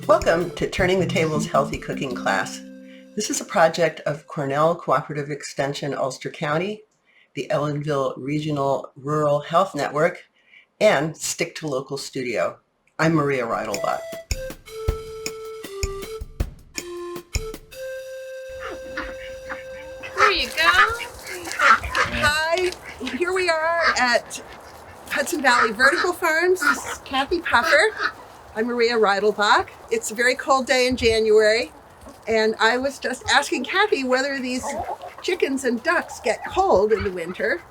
Welcome to Turning the Table's Healthy Cooking class. This is a project of Cornell Cooperative Extension, Ulster County, the Ellenville Regional Rural Health Network, and Stick to Local Studio. I'm Maria Reidelbach. There you go. Hi, here we are at Hudson Valley Vertical Farms. This is Kathy Puffer. I'm Maria Reidelbach. It's a very cold day in January, and I was just asking Kathy whether these chickens and ducks get cold in the winter,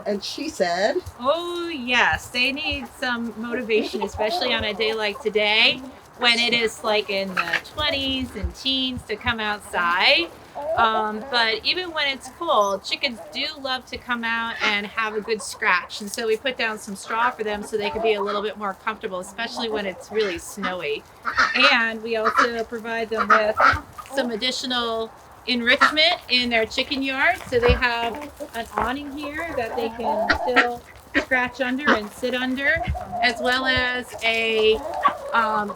and she said, Oh yes, they need some motivation, especially on a day like today when it is like in the 20s and teens to come outside. But even when it's cold, chickens do love to come out and have a good scratch. And so we put down some straw for them so they can be a little bit more comfortable, especially when it's really snowy. And we also provide them with some additional enrichment in their chicken yard. So they have an awning here that they can still scratch under and sit under, as well as a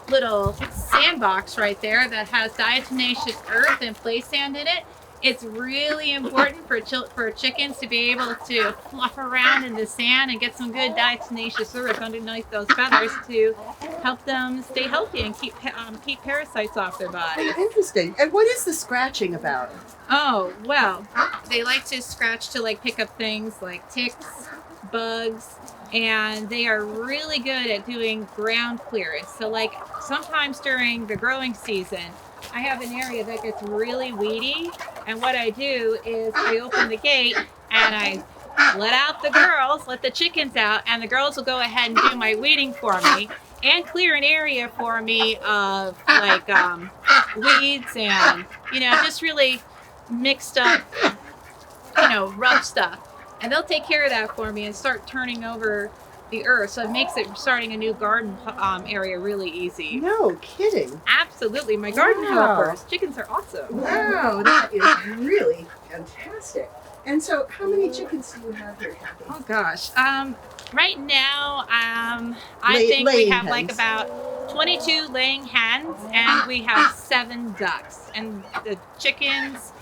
little sandbox right there that has diatomaceous earth and play sand in it. It's really important for chickens to be able to fluff around in the sand and get some good diatomaceous earth underneath those feathers to help them stay healthy and keep parasites off their body. Interesting. And what is the scratching about? Oh, well, they like to scratch to like pick up things like ticks, bugs, and they are really good at doing ground clearance. So like sometimes during the growing season, I have an area that gets really weedy, and what I do is I open the gate and I let the chickens out, and the girls will go ahead and do my weeding for me and clear an area for me of like weeds and, just really mixed up, rough stuff. And they'll take care of that for me and start turning over the earth. So it makes starting a new garden area really easy. No kidding. Absolutely. My garden helpers. Chickens are awesome. Wow, that is really fantastic. And so how many chickens do you have here, Kathy? Oh gosh. Right now, I think we have like about 22 laying hens, and we have 7 ducks. And the chickens,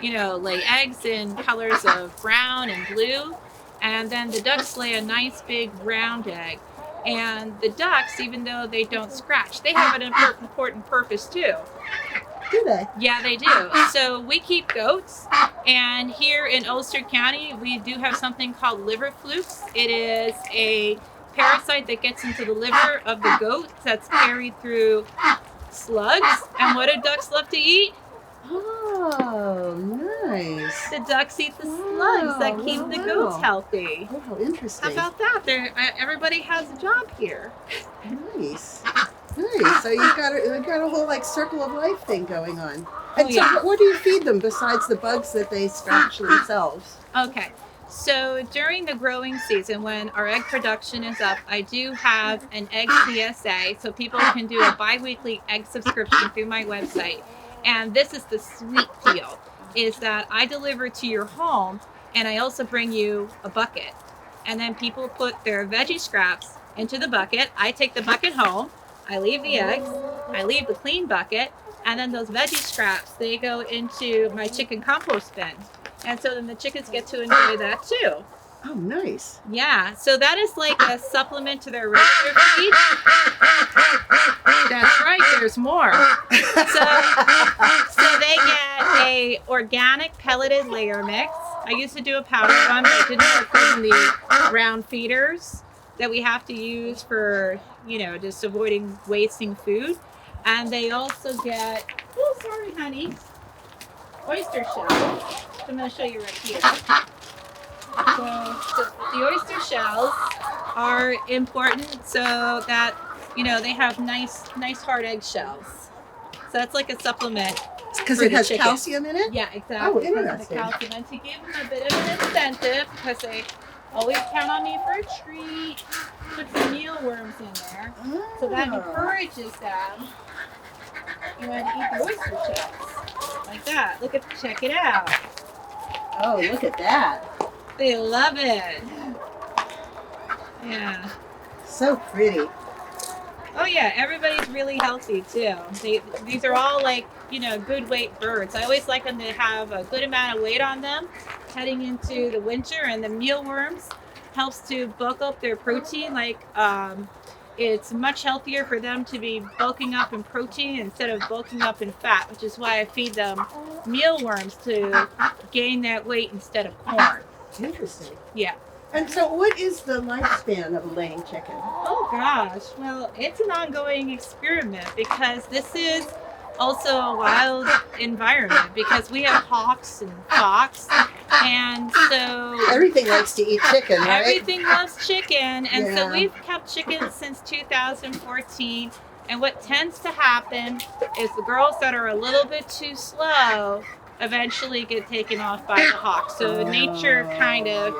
lay eggs in colors of brown and blue. And then the ducks lay a nice big round egg. And the ducks, even though they don't scratch, they have an important purpose too. Do they? Yeah, they do. So we keep goats, and here in Ulster County, we do have something called liver flukes. It is a parasite that gets into the liver of the goat that's carried through slugs. And what do ducks love to eat? Oh, nice. The ducks eat the slugs that keep the goats healthy. Oh, how interesting. How about that? Everybody has a job here. Nice. Nice. So you've got a whole like circle of life thing going on. And yeah. So what do you feed them besides the bugs that they scratch themselves? Okay. So during the growing season, when our egg production is up, I do have an egg CSA, so people can do a bi-weekly egg subscription through my website. And this is the sweet deal, is that I deliver to your home, and I also bring you a bucket. And then people put their veggie scraps into the bucket. I take the bucket home. I leave the eggs. I leave the clean bucket. And then those veggie scraps, they go into my chicken compost bin. And so then the chickens get to enjoy that too. Oh, nice. Yeah, so that is like a supplement to their regular feed. That's right, there's more. So they get a organic pelleted layer mix. I used to do a powder one, but it didn't work good in the round feeders that we have to use for, just avoiding wasting food. And they also get, oh, sorry, honey, oyster shells. I'm going to show you right here. So the oyster shells are important so that, they have nice hard egg shells. So that's like a supplement. Because it has calcium in it? Yeah, exactly. Oh, interesting. The calcium. And to give them a bit of an incentive, because they always count on me for a treat, put some mealworms in there. Oh. So that encourages them to eat the oyster shells. Like that. Check it out. Oh, look at that. They love it. Yeah. So pretty. Oh yeah, everybody's really healthy too. These are all like, good weight birds. I always like them to have a good amount of weight on them heading into the winter, and the mealworms helps to bulk up their protein. It's much healthier for them to be bulking up in protein instead of bulking up in fat, which is why I feed them mealworms to gain that weight instead of corn. Interesting. Yeah. And so what is the lifespan of a laying chicken? Oh gosh, well, it's an ongoing experiment because this is also a wild environment because we have hawks and fox, and so Everything likes to eat chicken, right? everything loves chicken, and Yeah. so we've kept chickens since 2014. And what tends to happen is the girls that are a little bit too slow eventually get taken off by the hawks. So nature kind of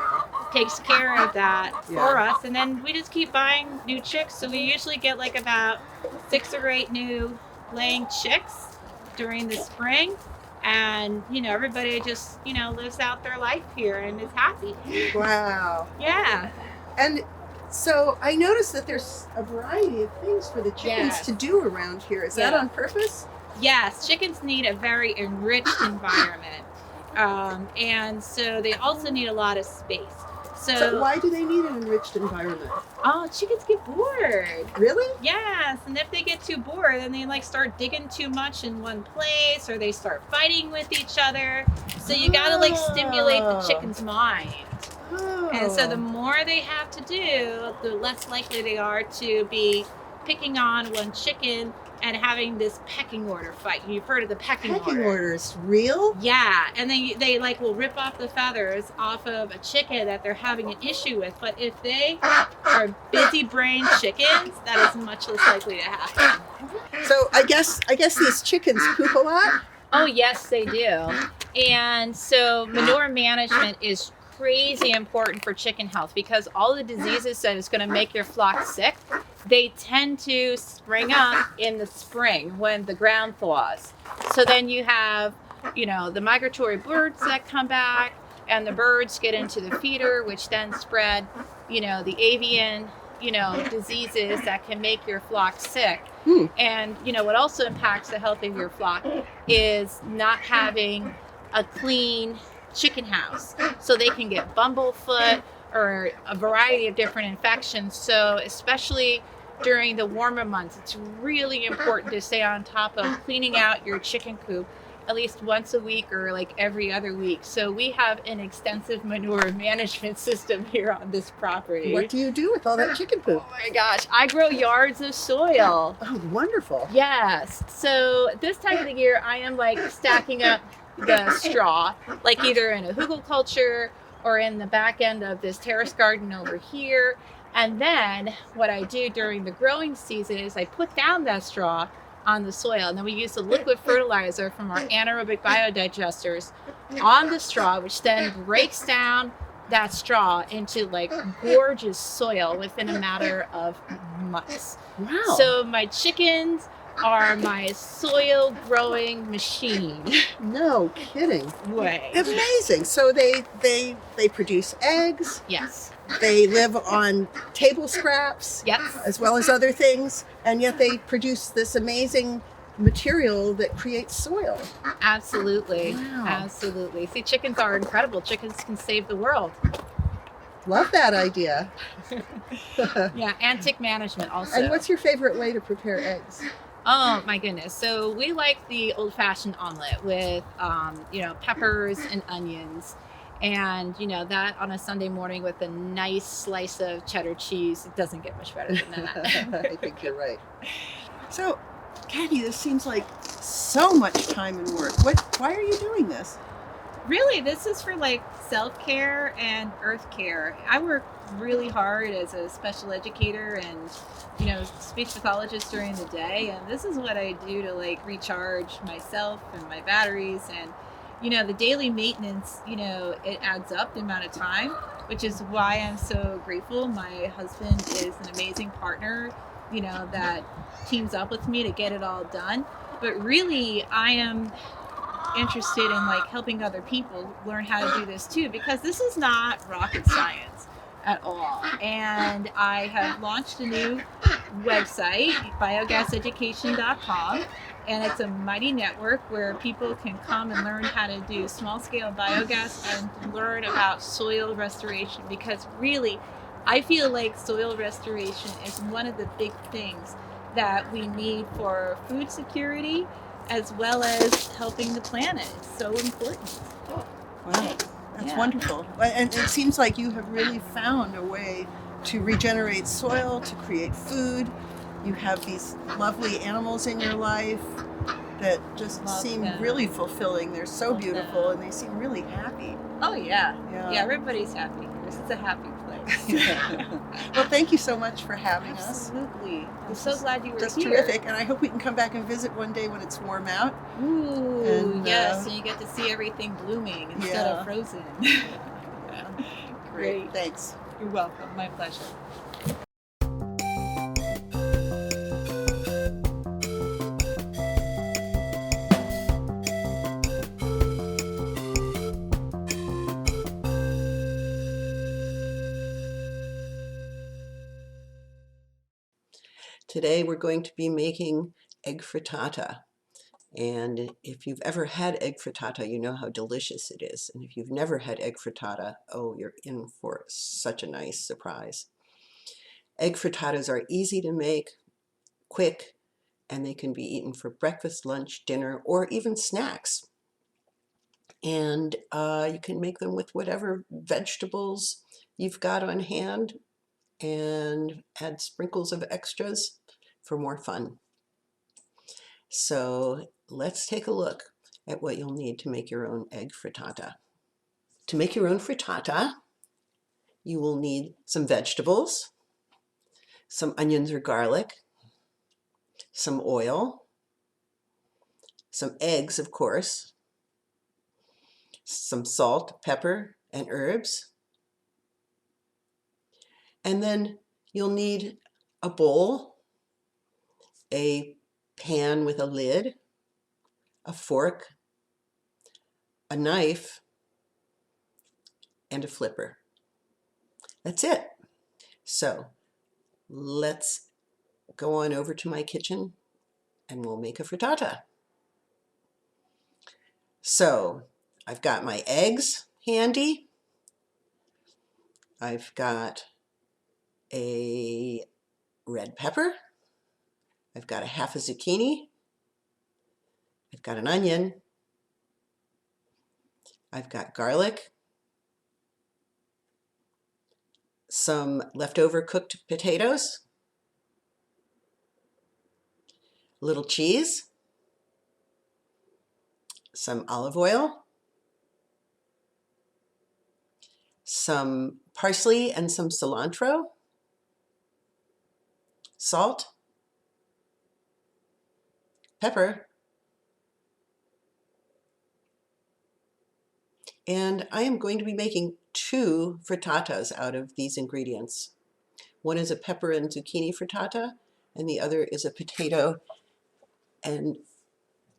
takes care of that for us, and then we just keep buying new chicks. So we usually get like about 6 or 8 new laying chicks during the spring, and everybody just lives out their life here and is happy. Wow. Yeah. And so I noticed that there's a variety of things for the chickens Yes. to do around here. Is that Yeah. on purpose? Yes, chickens need a very enriched environment, and so they also need a lot of space. So why do they need an enriched environment? Chickens get bored. Really? Yes, and if they get too bored, then they start digging too much in one place, or they start fighting with each other. So you gotta stimulate the chicken's mind. Oh. And so the more they have to do, the less likely they are to be picking on one chicken and having this pecking order fight. You've heard of the pecking order. orders, real? Yeah, and then they will rip off the feathers off of a chicken that they're having an issue with. But if they are busy brain chickens, that is much less likely to happen. So I guess these chickens poop a lot? Oh yes, they do. And so manure management is crazy important for chicken health because all the diseases that is going to make your flock sick, they tend to spring up in the spring when the ground thaws. So then you have, the migratory birds that come back, and the birds get into the feeder, which then spread, the avian, diseases that can make your flock sick. And, what also impacts the health of your flock is not having a clean chicken house. So they can get bumblefoot or a variety of different infections. So especially during the warmer months, it's really important to stay on top of cleaning out your chicken coop at least once a week or every other week. So we have an extensive manure management system here on this property. What do you do with all that chicken poop? Oh my gosh, I grow yards of soil. Oh, wonderful. Yes. So this time of the year, I am stacking up the straw, either in a hugelkultur or in the back end of this terrace garden over here. And then what I do during the growing season is I put down that straw on the soil, and then we use the liquid fertilizer from our anaerobic biodigesters on the straw, which then breaks down that straw into gorgeous soil within a matter of months. Wow. So my chickens are my soil growing machine. No kidding. Way. Amazing. So they produce eggs. Yes. They live on table scraps. Yes. As well as other things, and yet they produce this amazing material that creates soil. Absolutely. Wow. Absolutely. See, chickens are incredible. Chickens can save the world. Love that idea. Yeah, and tick management also. And what's your favorite way to prepare eggs? Oh my goodness. So we like the old-fashioned omelet with, peppers and onions. And, that on a Sunday morning with a nice slice of cheddar cheese, it doesn't get much better than that. I think you're right. So, Kathy, this seems like so much time and work. Why are you doing this? Really, this is for self-care and earth care. I work really hard as a special educator and speech pathologist during the day, and this is what I do to recharge myself and my batteries. And the daily maintenance, it adds up the amount of time, which is why I'm so grateful. My husband is an amazing partner, that teams up with me to get it all done. But really, I am interested in helping other people learn how to do this too, because this is not rocket science at all. And I have launched a new website, biogaseducation.com, and it's a mighty network where people can come and learn how to do small-scale biogas and learn about soil restoration, because really, I feel like soil restoration is one of the big things that we need for food security as well as helping the planet. It's so important. Wow, that's Yeah. wonderful. And it seems like you have really found a way to regenerate soil, to create food. You have these lovely animals in your life that just Love seem them. really fulfilling. They're so Love beautiful them. and they seem really happy. Oh yeah. Yeah. Yeah, everybody's happy. This is a happy place. Well, thank you so much for having us. Absolutely. I'm This so is glad you were Just here. terrific, and I hope we can come back and visit one day when it's warm out. Ooh, And, yes, so you get to see everything blooming instead yeah. of frozen. Great, thanks. You're welcome. My pleasure. Today we're going to be making egg frittata. And if you've ever had egg frittata, you know how delicious it is. And if you've never had egg frittata, oh, you're in for such a nice surprise. Egg frittatas are easy to make, quick, and they can be eaten for breakfast, lunch, dinner, or even snacks. And you can make them with whatever vegetables you've got on hand and add sprinkles of extras for more fun. So let's take a look at what you'll need to make your own egg frittata. To make your own frittata, you will need some vegetables, some onions or garlic, some oil, some eggs, of course, some salt, pepper, and herbs. And then you'll need a bowl, a pan with a lid, a fork, a knife, and a flipper. That's it. So let's go on over to my kitchen and we'll make a frittata. So I've got my eggs handy. I've got a red pepper. I've got a half a zucchini. I've got an onion. I've got garlic. Some leftover cooked potatoes. A little cheese. Some olive oil. Some parsley and some cilantro. Salt. Pepper. And I am going to be making 2 frittatas out of these ingredients. One is a pepper and zucchini frittata, and the other is a potato and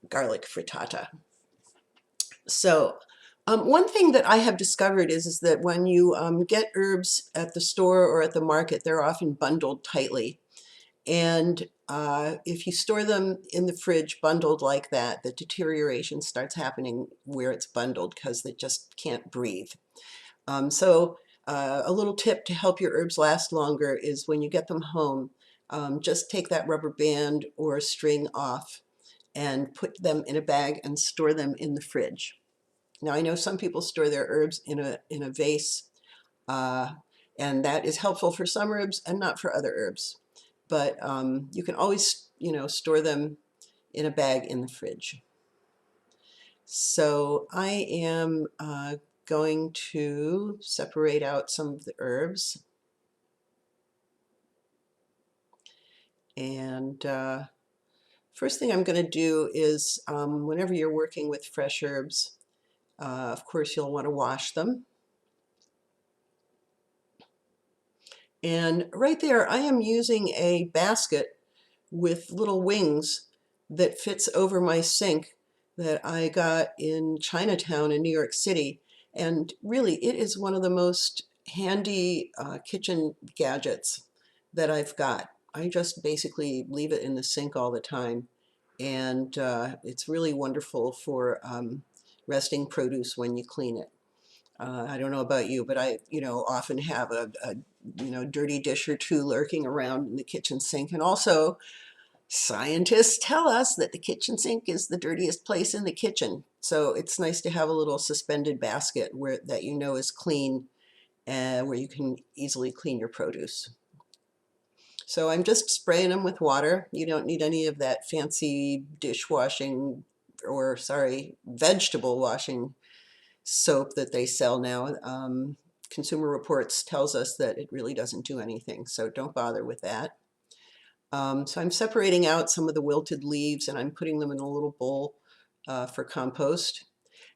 garlic frittata. So one thing that I have discovered is that when you get herbs at the store or at the market, they're often bundled tightly. And if you store them in the fridge bundled like that, the deterioration starts happening where it's bundled because they just can't breathe. So a little tip to help your herbs last longer is when you get them home, just take that rubber band or string off and put them in a bag and store them in the fridge. Now I know some people store their herbs in a vase, and that is helpful for some herbs and not for other herbs. But you can always, store them in a bag in the fridge. So I am going to separate out some of the herbs. And first thing I'm going to do is whenever you're working with fresh herbs, of course you'll want to wash them. And right there I am using a basket with little wings that fits over my sink that I got in Chinatown in New York City. And really, it is one of the most handy kitchen gadgets that I've got. I just basically leave it in the sink all the time. And it's really wonderful for resting produce when you clean it. I don't know about you, but I, often have a dirty dish or two lurking around in the kitchen sink. And also, scientists tell us that the kitchen sink is the dirtiest place in the kitchen. So it's nice to have a little suspended basket that is clean and where you can easily clean your produce. So I'm just spraying them with water. You don't need any of that fancy dishwashing or, sorry, vegetable washing soap that they sell now. Consumer Reports tells us that it really doesn't do anything, so don't bother with that. So I'm separating out some of the wilted leaves and I'm putting them in a little bowl for compost.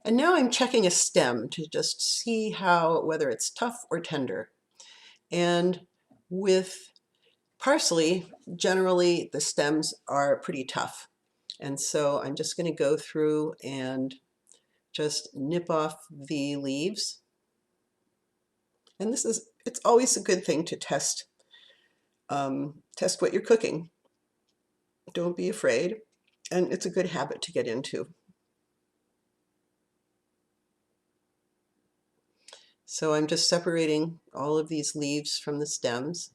And now I'm checking a stem to just see whether it's tough or tender. And with parsley, generally the stems are pretty tough. And so I'm just going to go through and just nip off the leaves. And it's always a good thing to test what you're cooking. Don't be afraid. And it's a good habit to get into. So I'm just separating all of these leaves from the stems.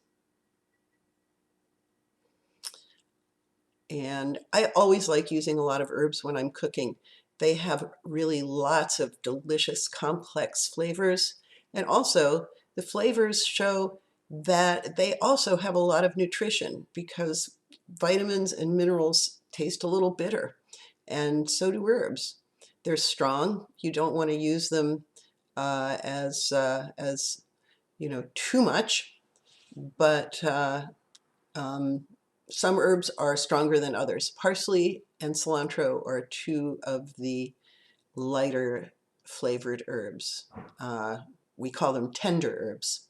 And I always like using a lot of herbs when I'm cooking. They have really lots of delicious, complex flavors. And also, the flavors show that they also have a lot of nutrition because vitamins and minerals taste a little bitter, and so do herbs. They're strong. You don't want to use them as too much, but some herbs are stronger than others. Parsley and cilantro are two of the lighter flavored herbs. We call them tender herbs.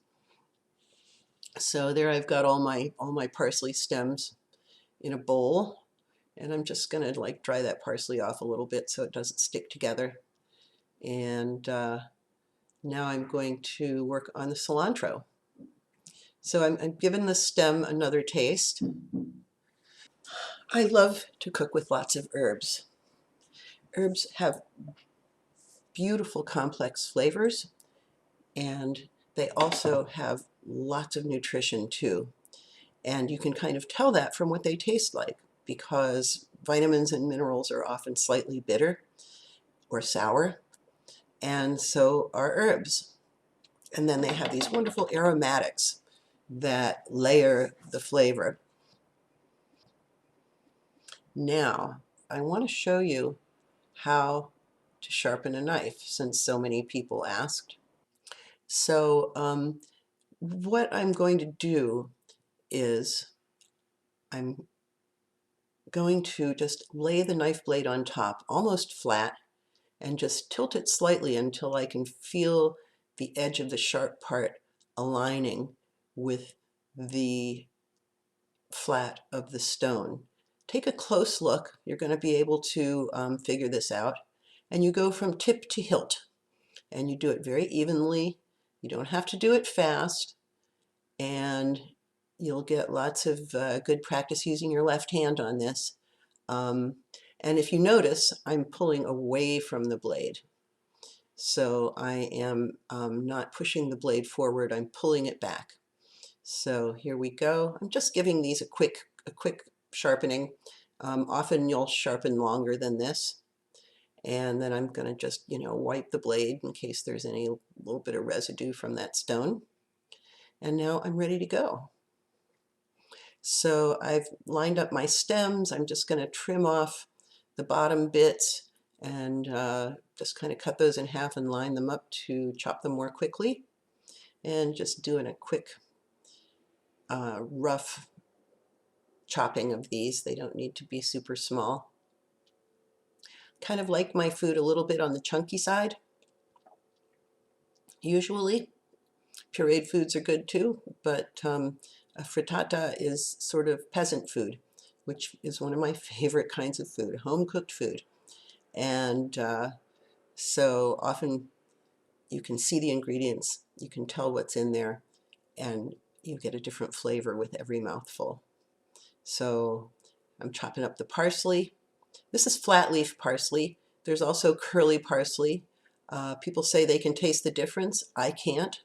So there I've got all my parsley stems in a bowl, and I'm just going to dry that parsley off a little bit so it doesn't stick together. And now I'm going to work on the cilantro. So I'm giving the stem another taste. I love to cook with lots of herbs. Herbs have beautiful complex flavors, and they also have lots of nutrition too. And you can kind of tell that from what they taste like, because vitamins and minerals are often slightly bitter or sour, and so are herbs. And then they have these wonderful aromatics that layer the flavor. Now, I want to show you how to sharpen a knife, since so many people asked. So what I'm going to do is I'm going to just lay the knife blade on top, almost flat, and just tilt it slightly until I can feel the edge of the sharp part aligning with the flat of the stone. Take a close look. You're going to be able to figure this out. And you go from tip to hilt. And you do it very evenly. You don't have to do it fast. And you'll get lots of good practice using your left hand on this. And if you notice, I'm pulling away from the blade. So I am not pushing the blade forward, I'm pulling it back. So here we go. I'm just giving these a quick sharpening. Often you'll sharpen longer than this. And then I'm going to just, wipe the blade in case there's any little bit of residue from that stone. And now I'm ready to go. So I've lined up my stems. I'm just going to trim off the bottom bits and just kind of cut those in half and line them up to chop them more quickly. And just doing a quick rough chopping of these. They don't need to be super small. Kind of like my food a little bit on the chunky side. Usually, pureed foods are good too, but a frittata is sort of peasant food, which is one of my favorite kinds of food, home-cooked food. And so often you can see the ingredients, you can tell what's in there, and you get a different flavor with every mouthful. So I'm chopping up the parsley. This is flat leaf parsley. There's also curly parsley. People say they can taste the difference. I can't,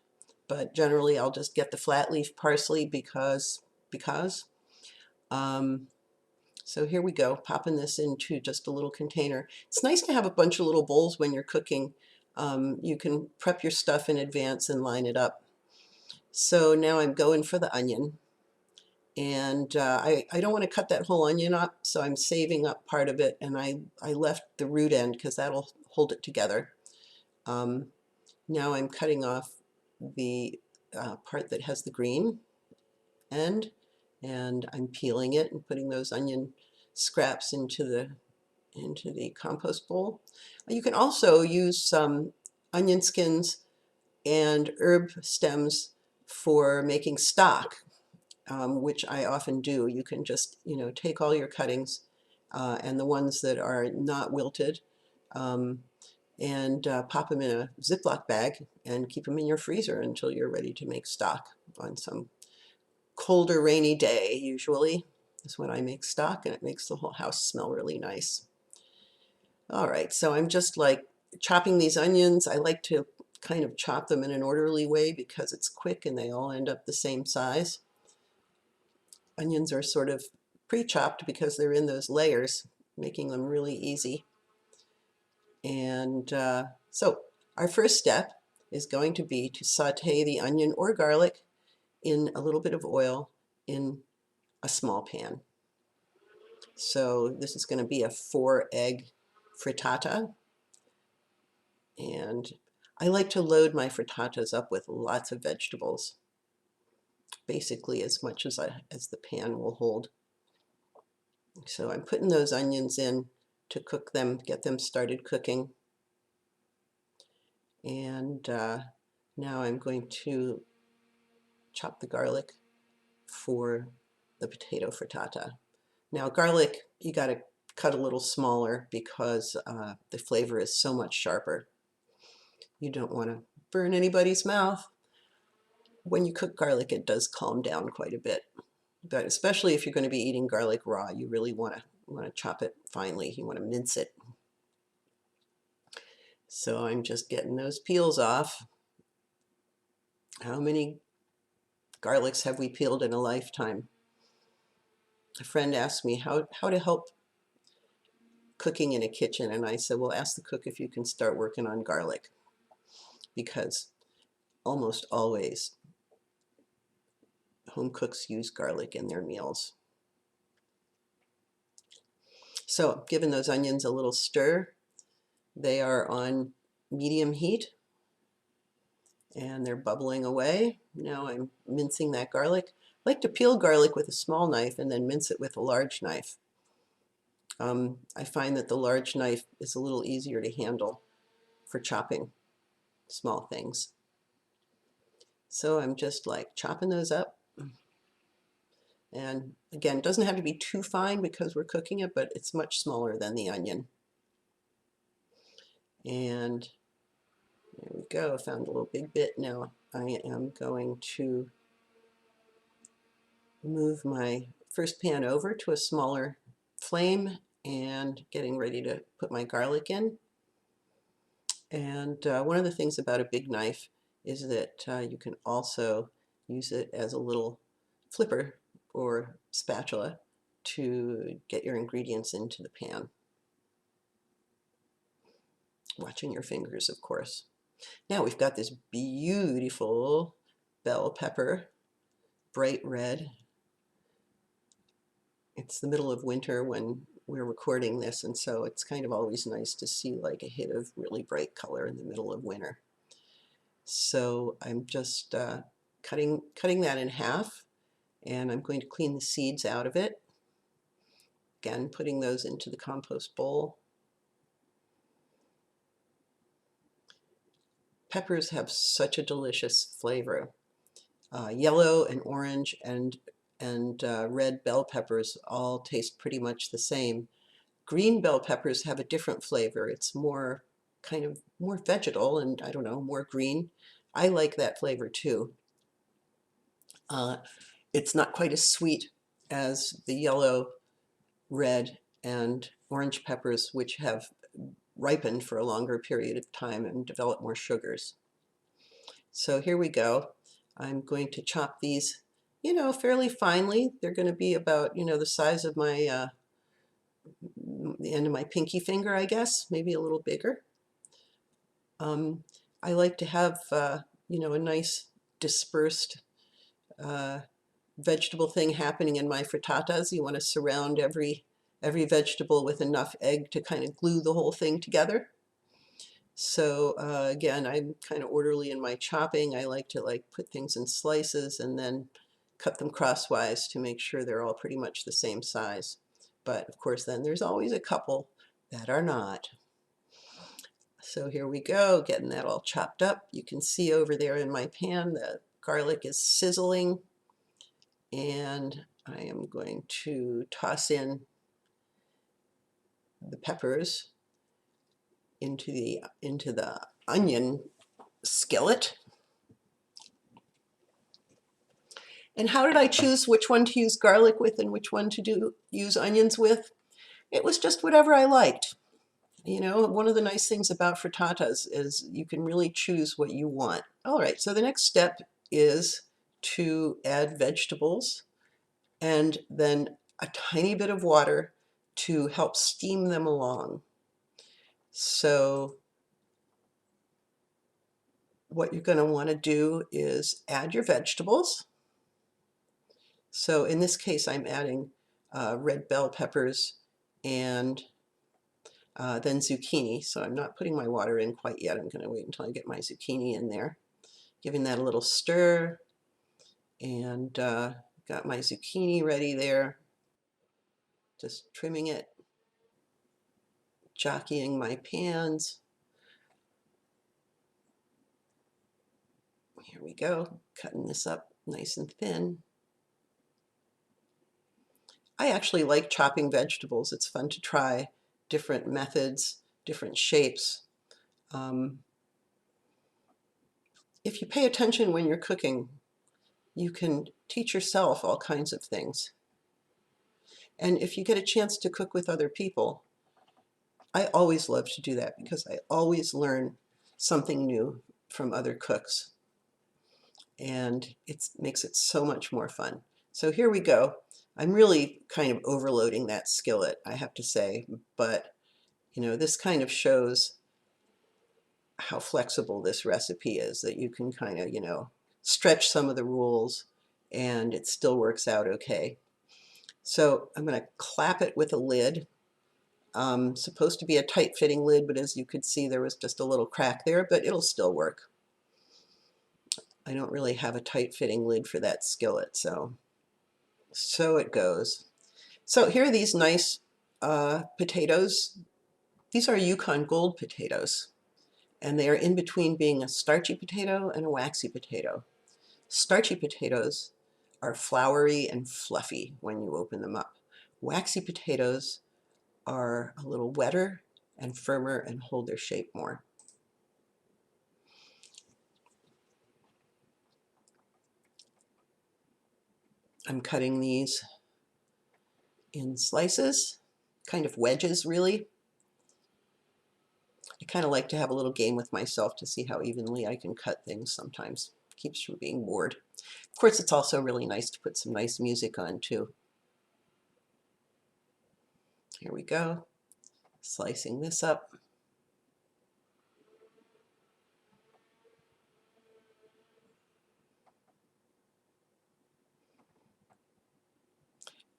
but generally I'll just get the flat leaf parsley because. Um, so here we go, popping this into just a little container. It's nice to have a bunch of little bowls when you're cooking. You can prep your stuff in advance and line it up. So now I'm going for the onion. And I don't want to cut that whole onion up, so I'm saving up part of it, and I left the root end because that'll hold it together. Now I'm cutting off the part that has the green end, and I'm peeling it and putting those onion scraps into the compost bowl. You can also use some onion skins and herb stems for making stock. Which I often do. You can just, take all your cuttings and the ones that are not wilted and pop them in a Ziploc bag and keep them in your freezer until you're ready to make stock on some colder, rainy day. Usually is when I make stock, and it makes the whole house smell really nice. All right, so I'm just like chopping these onions. I like to kind of chop them in an orderly way because it's quick and they all end up the same size. Onions are sort of pre-chopped because they're in those layers, making them really easy. And so our first step is going to be to saute the onion or garlic in a little bit of oil in a small pan. So this is going to be a 4-egg frittata. And I like to load my frittatas up with lots of vegetables, basically as much as the pan will hold. So I'm putting those onions in to cook them, get them started cooking. And now I'm going to chop the garlic for the potato frittata. Now garlic, you got to cut a little smaller because the flavor is so much sharper. You don't want to burn anybody's mouth. When you cook garlic, it does calm down quite a bit. But especially if you're going to be eating garlic raw, you really want to chop it finely. You want to mince it. So I'm just getting those peels off. How many garlics have we peeled in a lifetime? A friend asked me how to help cooking in a kitchen, and I said, well, ask the cook if you can start working on garlic, because almost always home cooks use garlic in their meals. So giving those onions a little stir. They are on medium heat and they're bubbling away. Now I'm mincing that garlic. I like to peel garlic with a small knife and then mince it with a large knife. I find that the large knife is a little easier to handle for chopping small things. So I'm just like chopping those up. And again, it doesn't have to be too fine because we're cooking it, but it's much smaller than the onion. And there we go, found a little big bit. Now I am going to move my first pan over to a smaller flame and getting ready to put my garlic in. And one of the things about a big knife is that you can also use it as a little flipper or spatula to get your ingredients into the pan. Watching your fingers, of course. Now we've got this beautiful bell pepper, bright red. It's the middle of winter when we're recording this, and so it's kind of always nice to see like a hit of really bright color in the middle of winter. So I'm just cutting that in half, and I'm going to clean the seeds out of it. Again, putting those into the compost bowl. Peppers have such a delicious flavor. Yellow and orange and red bell peppers all taste pretty much the same. Green bell peppers have a different flavor. It's more kind of more vegetal and I don't know, more green. I like that flavor too. It's not quite as sweet as the yellow, red, and orange peppers, which have ripened for a longer period of time and develop more sugars. So here we go. I'm going to chop these, fairly finely. They're going to be about, the size of my, the end of my pinky finger, I guess, maybe a little bigger. I like to have, a nice dispersed vegetable thing happening in my frittatas. You want to surround every vegetable with enough egg to kind of glue the whole thing together. So again, I'm kind of orderly in my chopping. I like to put things in slices and then cut them crosswise to make sure they're all pretty much the same size. But of course, then there's always a couple that are not. So here we go, getting that all chopped up. You can see over there in my pan the garlic is sizzling, and I am going to toss in the peppers into the onion skillet. And how did I choose which one to use garlic with and which one to use onions with? It was just whatever I liked. One of the nice things about frittatas is you can really choose what you want. All right, so the next step is to add vegetables and then a tiny bit of water to help steam them along. So what you're going to want to do is add your vegetables. So in this case, I'm adding red bell peppers and then zucchini. So I'm not putting my water in quite yet. I'm going to wait until I get my zucchini in there, giving that a little stir, and got my zucchini ready there. Just trimming it, jockeying my pans. Here we go, cutting this up nice and thin. I actually like chopping vegetables. It's fun to try different methods, different shapes. If you pay attention when you're cooking, you can teach yourself all kinds of things. And if you get a chance to cook with other people, I always love to do that because I always learn something new from other cooks. And it makes it so much more fun. So here we go. I'm really kind of overloading that skillet, I have to say, but this kind of shows how flexible this recipe is, that you can kind of, stretch some of the rules and it still works out okay. So I'm going to clap it with a lid. Supposed to be a tight fitting lid, but as you could see, there was just a little crack there, but it'll still work. I don't really have a tight fitting lid for that skillet, so it goes. So here are these nice potatoes. These are Yukon Gold potatoes, and they are in between being a starchy potato and a waxy potato. Starchy potatoes are floury and fluffy when you open them up. Waxy potatoes are a little wetter and firmer and hold their shape more. I'm cutting these in slices, kind of wedges really. I kind of like to have a little game with myself to see how evenly I can cut things sometimes. Keeps from being bored. Of course, it's also really nice to put some nice music on too. Here we go, slicing this up.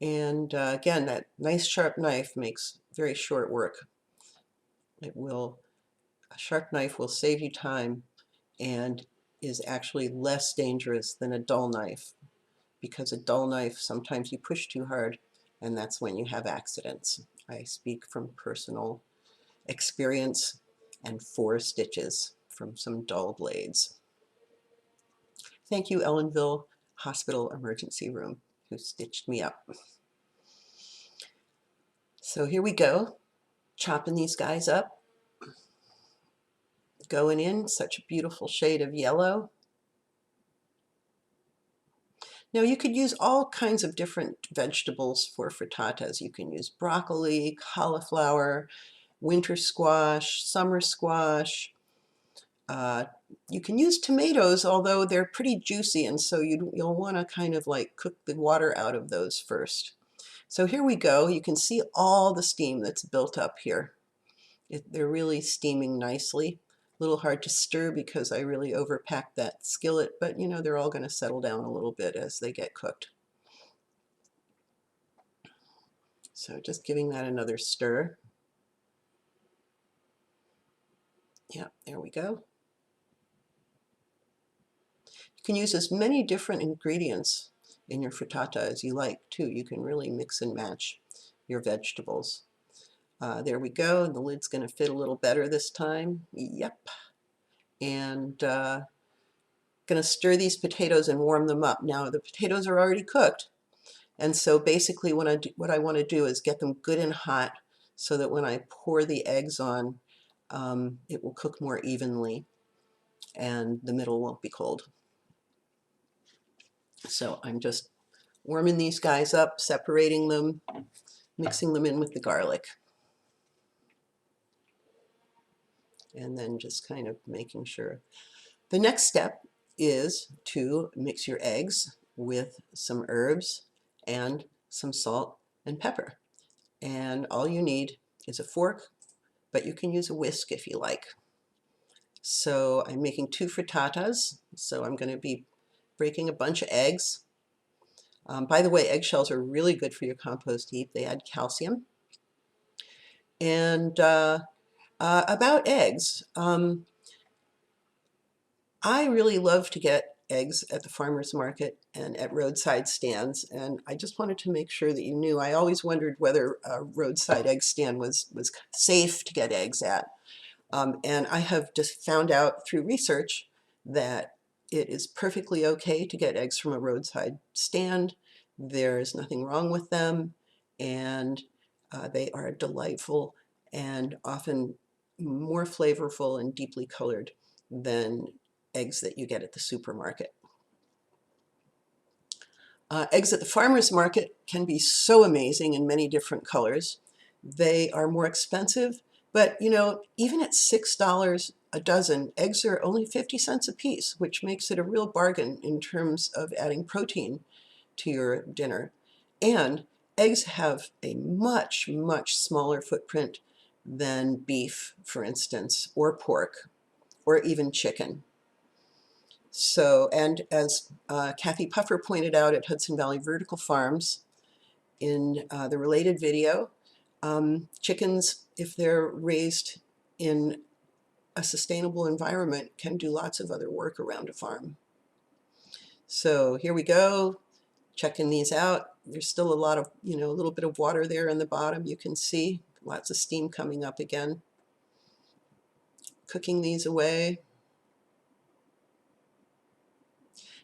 And again, that nice sharp knife makes very short work. A sharp knife will save you time and is actually less dangerous than a dull knife, because a dull knife, sometimes you push too hard and that's when you have accidents. I speak from personal experience and 4 stitches from some dull blades. Thank you, Ellenville Hospital Emergency Room, who stitched me up. So here we go, chopping these guys up, going in, such a beautiful shade of yellow. Now you could use all kinds of different vegetables for frittatas. You can use broccoli, cauliflower, winter squash, summer squash. You can use tomatoes, although they're pretty juicy, and so you'll want to kind of like cook the water out of those first. So here we go. You can see all the steam that's built up here. They're really steaming nicely. A little hard to stir because I really overpacked that skillet, but you know, they're all going to settle down a little bit as they get cooked. So just giving that another stir. Yeah, there we go. You can use as many different ingredients in your frittata as you like too. You can really mix and match your vegetables. There we go, and the lid's going to fit a little better this time. Yep. And going to stir these potatoes and warm them up. Now the potatoes are already cooked, and so basically what I want to do is get them good and hot so that when I pour the eggs on, it will cook more evenly and the middle won't be cold. So I'm just warming these guys up, separating them, mixing them in with the garlic, and then just kind of making sure. The next step is to mix your eggs with some herbs and some salt and pepper. And all you need is a fork, but you can use a whisk if you like. So I'm making 2 frittatas, so I'm going to be breaking a bunch of eggs. By the way, eggshells are really good for your compost heap. They add calcium. And about eggs, I really love to get eggs at the farmer's market and at roadside stands, and I just wanted to make sure that you knew. I always wondered whether a roadside egg stand was safe to get eggs at. And I have just found out through research that it is perfectly okay to get eggs from a roadside stand. There's nothing wrong with them, and they are delightful and often more flavorful and deeply colored than eggs that you get at the supermarket. Eggs at the farmer's market can be so amazing in many different colors. They are more expensive, but you know, even at $6 a dozen, eggs are only 50 cents a piece, which makes it a real bargain in terms of adding protein to your dinner. And eggs have a much, much smaller footprint than beef, for instance, or pork, or even chicken. So, and as Kathy Puffer pointed out at Hudson Valley Vertical Farms in the related video, chickens, if they're raised in a sustainable environment, can do lots of other work around a farm. So here we go, checking these out. There's still a lot of, a little bit of water there in the bottom. You can see lots of steam coming up again. Cooking these away.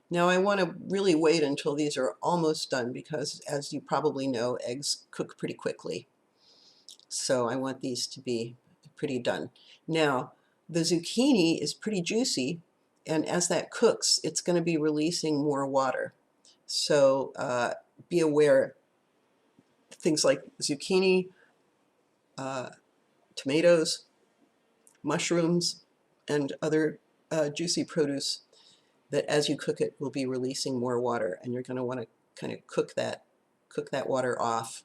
Now I want to really wait until these are almost done because, as you probably know, eggs cook pretty quickly. So I want these to be pretty done. Now, the zucchini is pretty juicy, and as that cooks, it's going to be releasing more water. So be aware, things like zucchini, tomatoes, mushrooms, and other juicy produce, that as you cook it will be releasing more water, and you're going to want to kind of cook that water off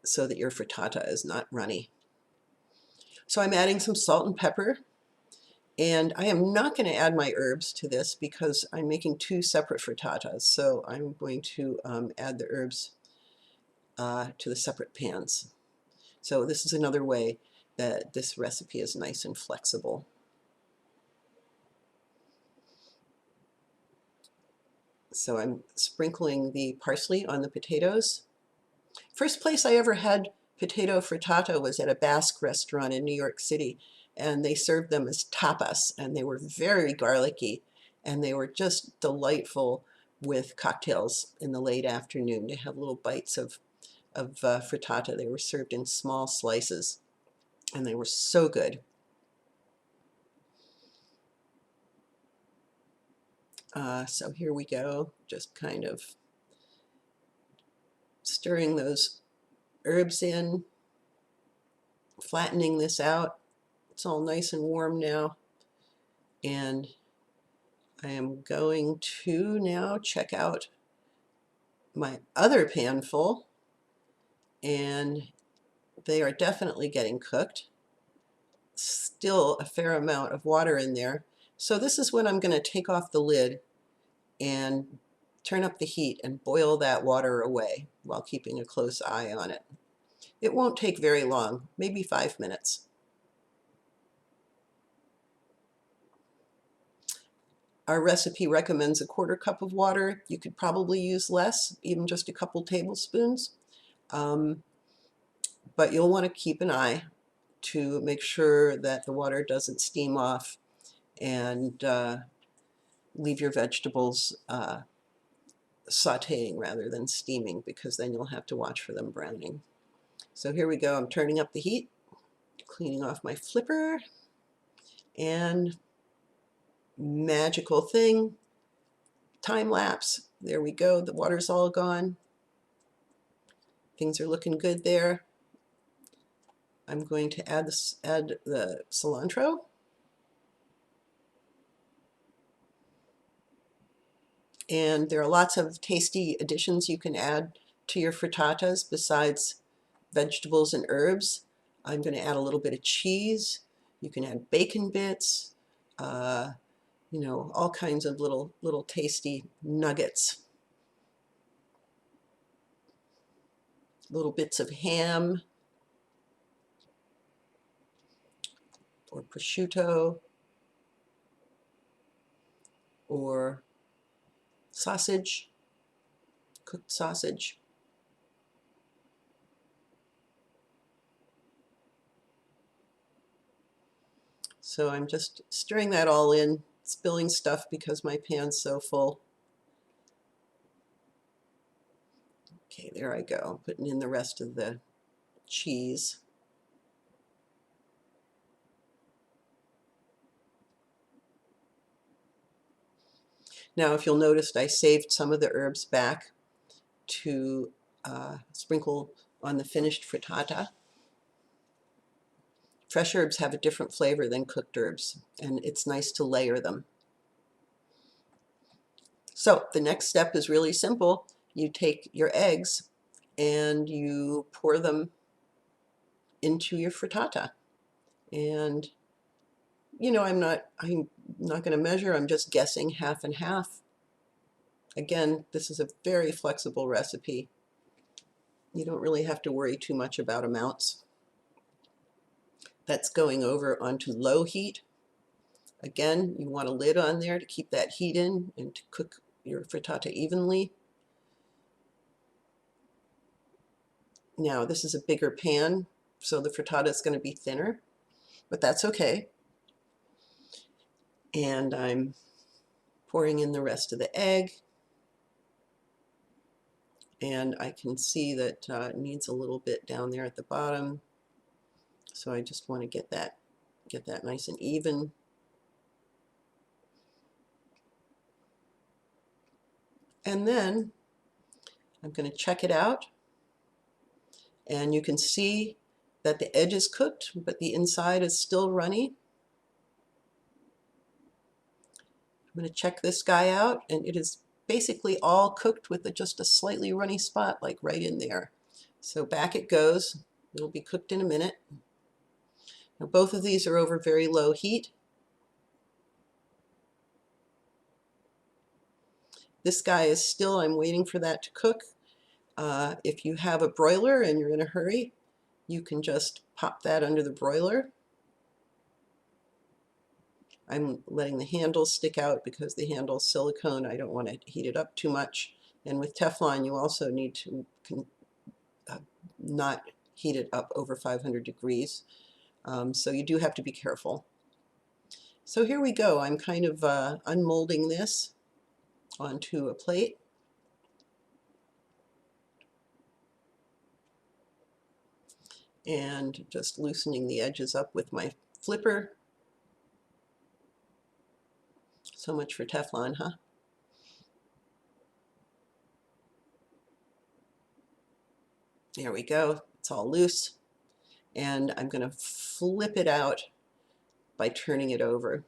so that your frittata is not runny. So I'm adding some salt and pepper, and I am not going to add my herbs to this because I'm making 2 separate frittatas, so I'm going to add the herbs to the separate pans. So this is another way that this recipe is nice and flexible. So I'm sprinkling the parsley on the potatoes. First place I ever had potato frittata was at a Basque restaurant in New York City, and they served them as tapas, and they were very garlicky, and they were just delightful with cocktails in the late afternoon. They had little bites of frittata. They were served in small slices, and they were so good. So here we go, just kind of stirring those herbs in, flattening this out. It's all nice and warm now. And I am going to now check out my other pan full, and they are definitely getting cooked. Still a fair amount of water in there. So this is when I'm going to take off the lid and turn up the heat and boil that water away while keeping a close eye on it. It won't take very long, maybe 5 minutes. Our recipe recommends a 1/4 cup of water. You could probably use less, even just a couple tablespoons. But you'll want to keep an eye to make sure that the water doesn't steam off and leave your vegetables sauteing rather than steaming, because then you'll have to watch for them browning. So here we go. I'm turning up the heat, cleaning off my flipper, and magical thing, time lapse. There we go. The water's all gone. Things are looking good there. I'm going to add the cilantro. And there are lots of tasty additions you can add to your frittatas besides vegetables and herbs. I'm going to add a little bit of cheese. You can add bacon bits, you know, all kinds of little tasty nuggets. Little bits of ham or prosciutto or sausage, cooked sausage. So I'm just stirring that all in, spilling stuff because my pan's so full. Okay, there I go, putting in the rest of the cheese. Now, if you'll notice, I saved some of the herbs back to sprinkle on the finished frittata. Fresh herbs have a different flavor than cooked herbs, and it's nice to layer them. So the next step is really simple. You take your eggs and you pour them into your frittata. And you know, I'm not going to measure, I'm just guessing half and half. Again, this is a very flexible recipe. You don't really have to worry too much about amounts. That's going over onto low heat. Again, you want a lid on there to keep that heat in and to cook your frittata evenly. Now, this is a bigger pan, so the frittata is going to be thinner, but that's okay. And I'm pouring in the rest of the egg. And I can see that it needs a little bit down there at the bottom. So I just want to get that nice and even. And then I'm going to check it out. And you can see that the edge is cooked, but the inside is still runny. I'm going to check this guy out, and it is basically all cooked with just a slightly runny spot, like right in there. So back it goes. It'll be cooked in a minute. Now both of these are over very low heat. This guy is still, I'm waiting for that to cook. If you have a broiler and you're in a hurry, you can just pop that under the broiler. I'm letting the handle stick out because the handle's silicone. I don't want to heat it up too much. And with Teflon, you also need to not heat it up over 500 degrees. So you do have to be careful. So here we go. I'm kind of unmolding this onto a plate. And just loosening the edges up with my flipper. So much for Teflon, huh? There we go. It's all loose. And I'm going to flip it out by turning it over.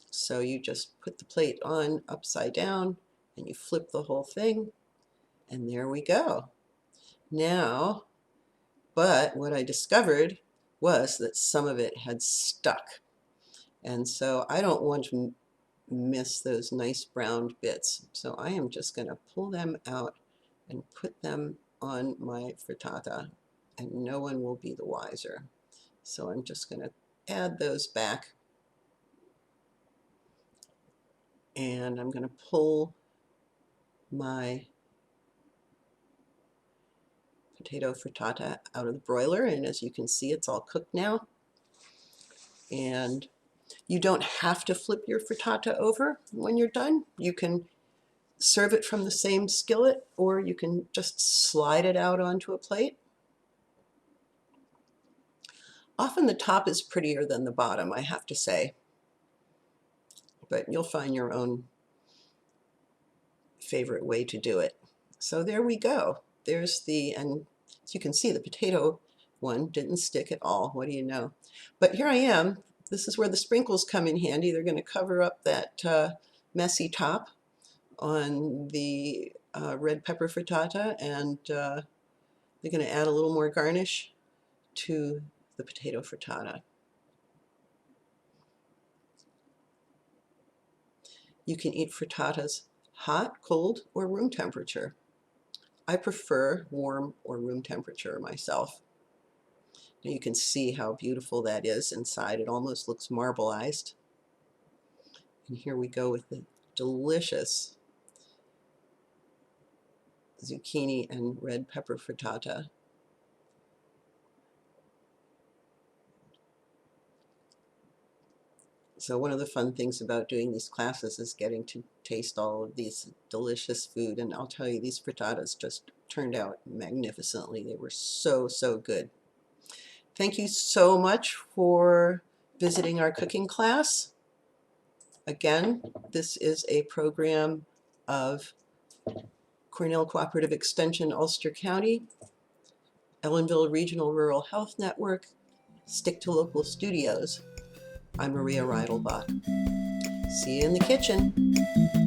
So you just put the plate on upside down and you flip the whole thing, and there we go. Now, but what I discovered was that some of it had stuck. And so I don't want to miss those nice brown bits. So I am just going to pull them out and put them on my frittata, and no one will be the wiser. So I'm just going to add those back, and I'm going to pull my potato frittata out of the broiler, and as you can see, it's all cooked now. And you don't have to flip your frittata over when you're done. You can serve it from the same skillet, or you can just slide it out onto a plate. Often the top is prettier than the bottom, I have to say, but you'll find your own favorite way to do it. So there we go. There's the, and as you can see, the potato one didn't stick at all. What do you know? But here I am. This is where the sprinkles come in handy. They're going to cover up that messy top on the red pepper frittata, and they're going to add a little more garnish to the potato frittata. You can eat frittatas hot, cold, or room temperature. I prefer warm or room temperature myself. Now you can see how beautiful that is inside. It almost looks marbleized. And here we go with the delicious zucchini and red pepper frittata. So one of the fun things about doing these classes is getting to taste all of these delicious food. And I'll tell you, these frittatas just turned out magnificently. They were so, so good. Thank you so much for visiting our cooking class. Again, this is a program of Cornell Cooperative Extension, Ulster County, Ellenville Regional Rural Health Network, Stick to Local Studios. I'm Maria Reidelbach. See you in the kitchen.